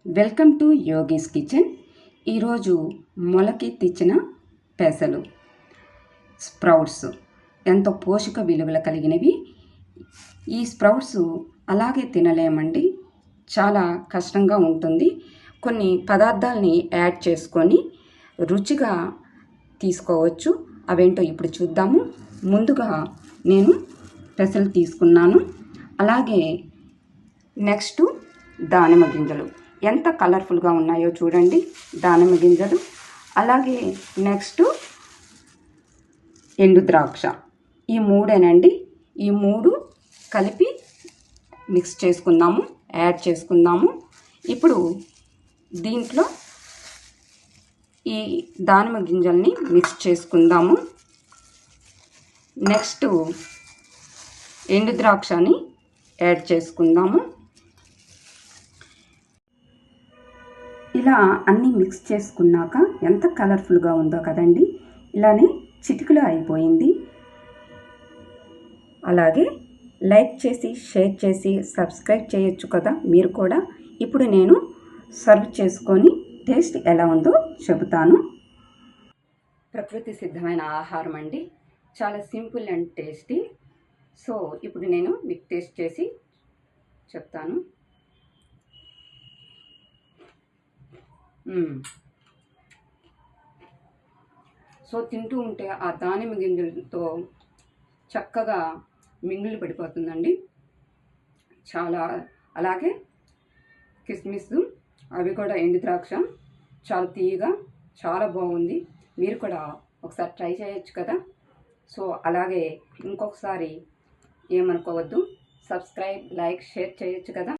Welcome to yogis kitchen. ఈరోజు మొలకి తెచ్చిన పెసలు స్ప్రౌట్స్ ఎంతో పోషక విలువలు కలిగినవి. ఈ స్ప్రౌట్స్ అలాగే తినలేమండి, చాలా కష్టంగా ఉంటుంది. కొన్ని పదార్థాలని యాడ్ చేసుకొని రుచిగా తీసుకోవచ్చు. అవేంటో ఇప్పుడు చూద్దాము. ముందుగా నేను పెసలు తీసుకున్నాను. అలాగే నెక్స్ట్ దానిమ్మ గింజలు ఎంత కలర్ఫుల్గా ఉన్నాయో చూడండి, దానిమ్మ గింజలు. అలాగే నెక్స్ట్ ఎండు ద్రాక్ష. ఈ మూడేనండి. ఈ మూడు కలిపి మిక్స్ చేసుకుందాము, యాడ్ చేసుకుందాము. ఇప్పుడు దీంట్లో ఈ దానిమ్మ గింజల్ని మిక్స్ చేసుకుందాము. నెక్స్ట్ ఎండు ద్రాక్షని యాడ్ చేసుకుందాము. ఇలా అన్నీ మిక్స్ చేసుకున్నాక ఎంత కలర్ఫుల్గా ఉందో కదండి. ఇలానే చిటికలో అయిపోయింది. అలాగే లైక్ చేసి షేర్ చేసి సబ్స్క్రైబ్ చేయొచ్చు కదా మీరు కూడా. ఇప్పుడు నేను సర్వ్ చేసుకొని టేస్ట్ ఎలా ఉందో చెబుతాను. ప్రకృతి సిద్ధమైన ఆహారం అండి, చాలా సింపుల్ అండ్ టేస్టీ. సో ఇప్పుడు నేను మీకు టేస్ట్ చేసి చెప్తాను. సో తింటూ ఉంటే ఆ దానిమ్మ గింజలతో చక్కగా మింగులు పడిపోతుందండి, చాలా. అలాగే కిస్మిస్, అవి కూడా ఎండు ద్రాక్ష, చాలా తీయగా, చాలా బాగుంది. మీరు కూడా ఒకసారి ట్రై చేయొచ్చు కదా. సో అలాగే ఇంకొకసారి ఏమనుకోవద్దు, సబ్స్క్రైబ్, లైక్, షేర్ చేయొచ్చు కదా.